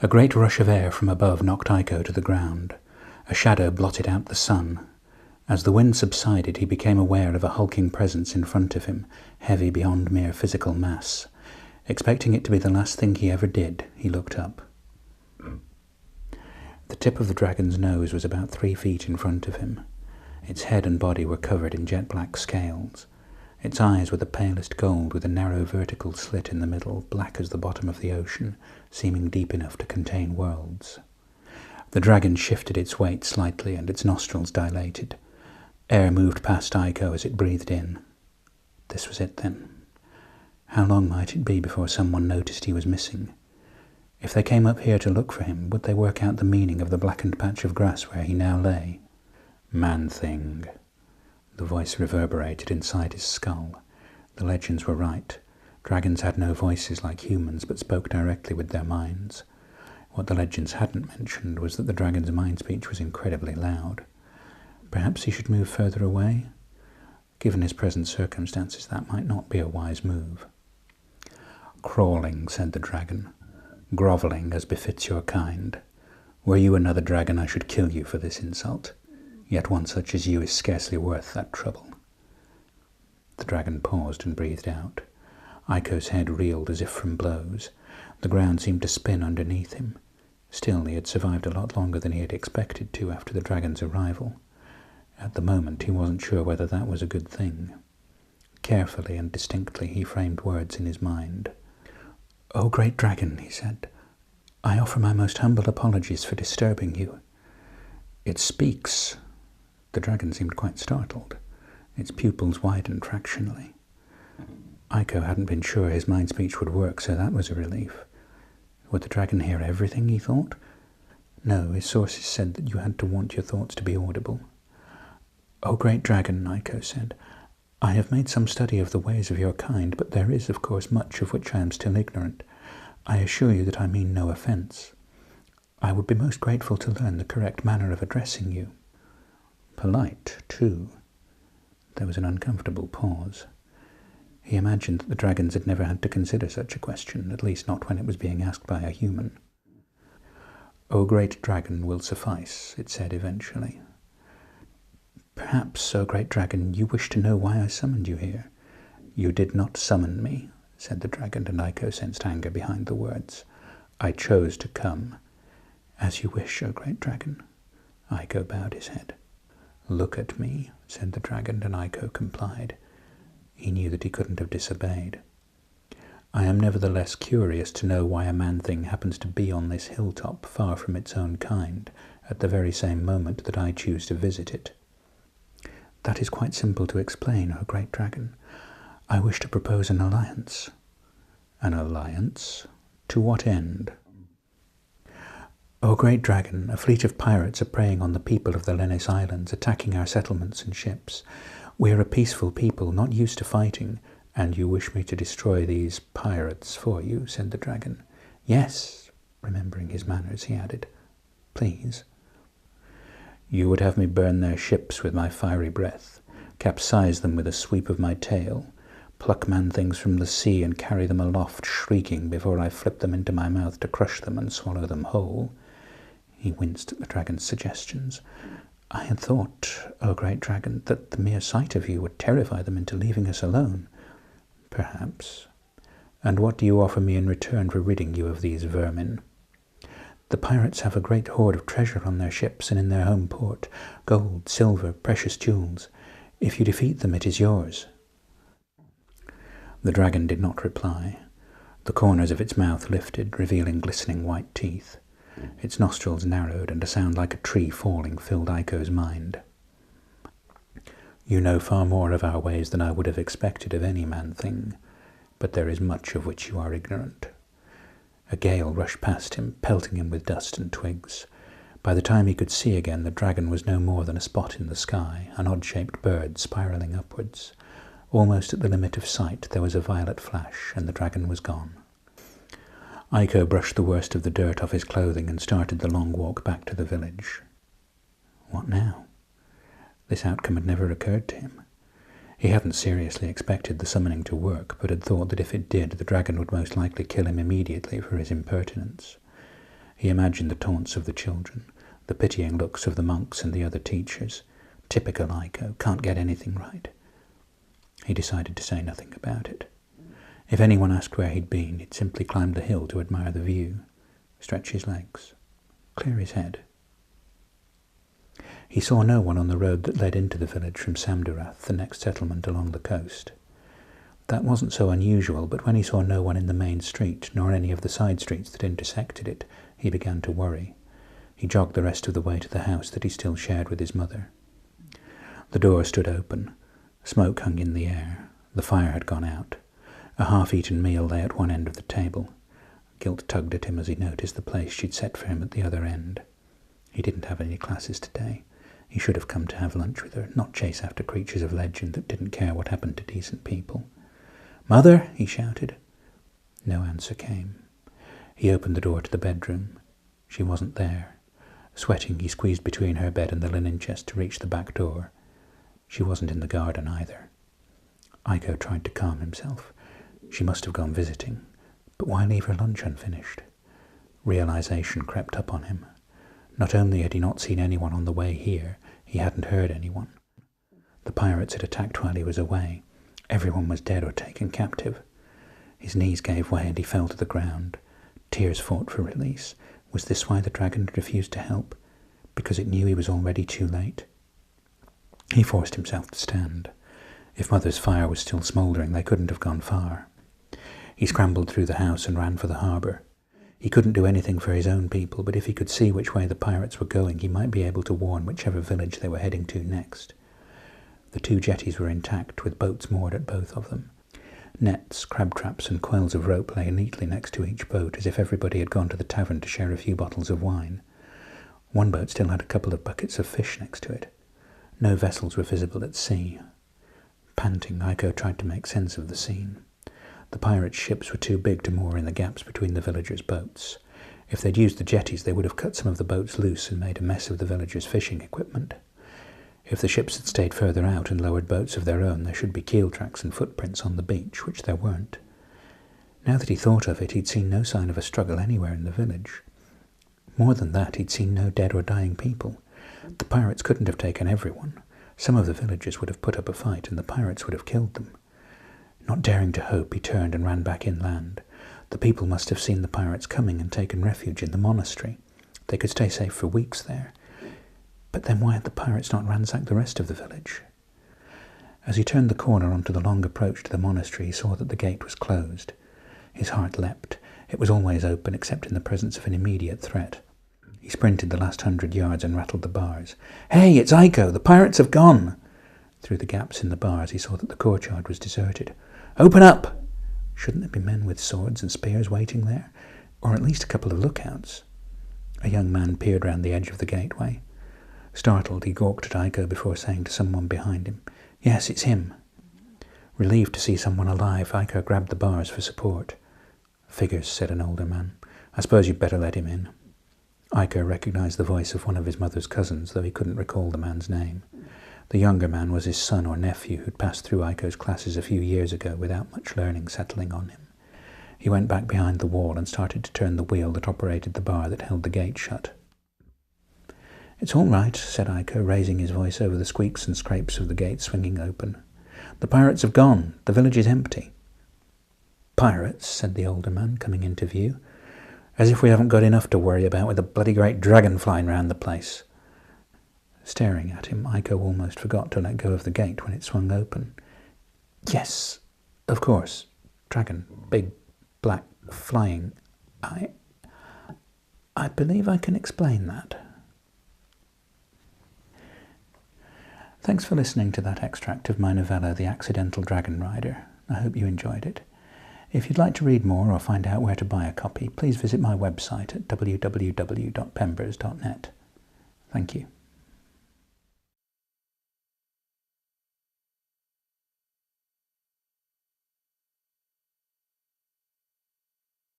A great rush of air from above knocked Aiko to the ground. A shadow blotted out the sun. As the wind subsided, he became aware of a hulking presence in front of him, heavy beyond mere physical mass. Expecting it to be the last thing he ever did, he looked up. The tip of the dragon's nose was about 3 feet in front of him. Its head and body were covered in jet-black scales. Its eyes were the palest gold, with a narrow vertical slit in the middle, black as the bottom of the ocean, seeming deep enough to contain worlds. The dragon shifted its weight slightly, and its nostrils dilated. Air moved past Aiko as it breathed in. This was it, then. How long might it be before someone noticed he was missing? If they came up here to look for him, would they work out the meaning of the blackened patch of grass where he now lay? Man-thing. The voice reverberated inside his skull. The legends were right. Dragons had no voices like humans, but spoke directly with their minds. What the legends hadn't mentioned was that the dragon's mind speech was incredibly loud. Perhaps he should move further away? Given his present circumstances, that might not be a wise move. Crawling, said the dragon. Grovelling, as befits your kind. Were you another dragon, I should kill you for this insult. Yet one such as you is scarcely worth that trouble. The dragon paused and breathed out. Aiko's head reeled as if from blows. The ground seemed to spin underneath him. Still, he had survived a lot longer than he had expected to after the dragon's arrival. At the moment, he wasn't sure whether that was a good thing. Carefully and distinctly, he framed words in his mind. "O great dragon," he said, "I offer my most humble apologies for disturbing you." "It speaks." The dragon seemed quite startled. Its pupils widened fractionally. Aiko hadn't been sure his mind speech would work, so that was a relief. Would the dragon hear everything, he thought? No, his sources said that you had to want your thoughts to be audible. "O great dragon," Aiko said, "I have made some study of the ways of your kind, but there is, of course, much of which I am still ignorant. I assure you that I mean no offence. I would be most grateful to learn the correct manner of addressing you." Polite, too. There was an uncomfortable pause. He imagined that the dragons had never had to consider such a question, at least not when it was being asked by a human. "O great dragon will suffice," it said eventually. "Perhaps, O great dragon, you wish to know why I summoned you here." "You did not summon me," said the dragon, and Aiko sensed anger behind the words. "I chose to come." "As you wish, O great dragon." Aiko bowed his head. "Look at me," said the dragon, and Aiko complied. He knew that he couldn't have disobeyed. "I am nevertheless curious to know why a man-thing happens to be on this hilltop, far from its own kind, at the very same moment that I choose to visit it." "That is quite simple to explain, O great dragon. I wish to propose an alliance." "An alliance? To what end?" "O great dragon, a fleet of pirates are preying on the people of the Lennis Islands, attacking our settlements and ships. We are a peaceful people, not used to fighting." "And you wish me to destroy these pirates for you?" said the dragon. "Yes," remembering his manners, he added. "Please." "You would have me burn their ships with my fiery breath, capsize them with a sweep of my tail, pluck man-things from the sea and carry them aloft shrieking before I flip them into my mouth to crush them and swallow them whole." He winced at the dragon's suggestions. "I had thought, O great dragon, that the mere sight of you would terrify them into leaving us alone." "Perhaps. And what do you offer me in return for ridding you of these vermin?" "The pirates have a great hoard of treasure on their ships and in their home port, gold, silver, precious jewels. If you defeat them, it is yours." The dragon did not reply. The corners of its mouth lifted, revealing glistening white teeth. Its nostrils narrowed, and a sound like a tree falling filled Aiko's mind. "You know far more of our ways than I would have expected of any man-thing, but there is much of which you are ignorant." A gale rushed past him, pelting him with dust and twigs. By the time he could see again, the dragon was no more than a spot in the sky, an odd-shaped bird spiralling upwards. Almost at the limit of sight, there was a violet flash, and the dragon was gone. Aiko brushed the worst of the dirt off his clothing and started the long walk back to the village. What now? This outcome had never occurred to him. He hadn't seriously expected the summoning to work, but had thought that if it did, the dragon would most likely kill him immediately for his impertinence. He imagined the taunts of the children, the pitying looks of the monks and the other teachers. Typical Aiko, can't get anything right. He decided to say nothing about it. If anyone asked where he'd been, he'd simply climb the hill to admire the view, stretch his legs, clear his head. He saw no one on the road that led into the village from Samdurath, the next settlement along the coast. That wasn't so unusual, but when he saw no one in the main street, nor any of the side streets that intersected it, he began to worry. He jogged the rest of the way to the house that he still shared with his mother. The door stood open. Smoke hung in the air. The fire had gone out. A half-eaten meal lay at one end of the table. Guilt tugged at him as he noticed the place she'd set for him at the other end. He didn't have any classes today. He should have come to have lunch with her, not chase after creatures of legend that didn't care what happened to decent people. "Mother!" he shouted. No answer came. He opened the door to the bedroom. She wasn't there. Sweating, he squeezed between her bed and the linen chest to reach the back door. She wasn't in the garden either. Aiko tried to calm himself. She must have gone visiting. But why leave her lunch unfinished? Realization crept up on him. Not only had he not seen anyone on the way here, he hadn't heard anyone. The pirates had attacked while he was away. Everyone was dead or taken captive. His knees gave way and he fell to the ground. Tears fought for release. Was this why the dragon had refused to help? Because it knew he was already too late? He forced himself to stand. If Mother's fire was still smouldering, they couldn't have gone far. He scrambled through the house and ran for the harbour. He couldn't do anything for his own people, but if he could see which way the pirates were going, he might be able to warn whichever village they were heading to next. The 2 jetties were intact, with boats moored at both of them. Nets, crab traps and coils of rope lay neatly next to each boat, as if everybody had gone to the tavern to share a few bottles of wine. One boat still had a couple of buckets of fish next to it. No vessels were visible at sea. Panting, Aiko tried to make sense of the scene. The pirates' ships were too big to moor in the gaps between the villagers' boats. If they'd used the jetties, they would have cut some of the boats loose and made a mess of the villagers' fishing equipment. If the ships had stayed further out and lowered boats of their own, there should be keel tracks and footprints on the beach, which there weren't. Now that he thought of it, he'd seen no sign of a struggle anywhere in the village. More than that, he'd seen no dead or dying people. The pirates couldn't have taken everyone. Some of the villagers would have put up a fight, and the pirates would have killed them. Not daring to hope, he turned and ran back inland. The people must have seen the pirates coming and taken refuge in the monastery. They could stay safe for weeks there. But then why had the pirates not ransacked the rest of the village? As he turned the corner onto the long approach to the monastery, he saw that the gate was closed. His heart leapt. It was always open, except in the presence of an immediate threat. He sprinted the last 100 yards and rattled the bars. "Hey, it's Aiko! The pirates have gone!" Through the gaps in the bars, he saw that the courtyard was deserted. "Open up!" Shouldn't there be men with swords and spears waiting there? Or at least a couple of lookouts? A young man peered round the edge of the gateway. Startled, he gawked at Aiko before saying to someone behind him, "Yes, it's him." Relieved to see someone alive, Aiko grabbed the bars for support. "Figures," said an older man. "I suppose you'd better let him in." Aiko recognised the voice of one of his mother's cousins, though he couldn't recall the man's name. The younger man was his son or nephew who'd passed through Aiko's classes a few years ago without much learning settling on him. He went back behind the wall and started to turn the wheel that operated the bar that held the gate shut. "It's all right," said Aiko, raising his voice over the squeaks and scrapes of the gate swinging open. "The pirates have gone. The village is empty." "Pirates?" said the older man, coming into view. "As if we haven't got enough to worry about with a bloody great dragon flying round the place." Staring at him, Aiko almost forgot to let go of the gate when it swung open. "Yes, of course. Dragon. Big, black, flying. I believe I can explain that." Thanks for listening to that extract of my novella, The Accidental Dragonrider. I hope you enjoyed it. If you'd like to read more or find out where to buy a copy, please visit my website at www.pembers.net. Thank you.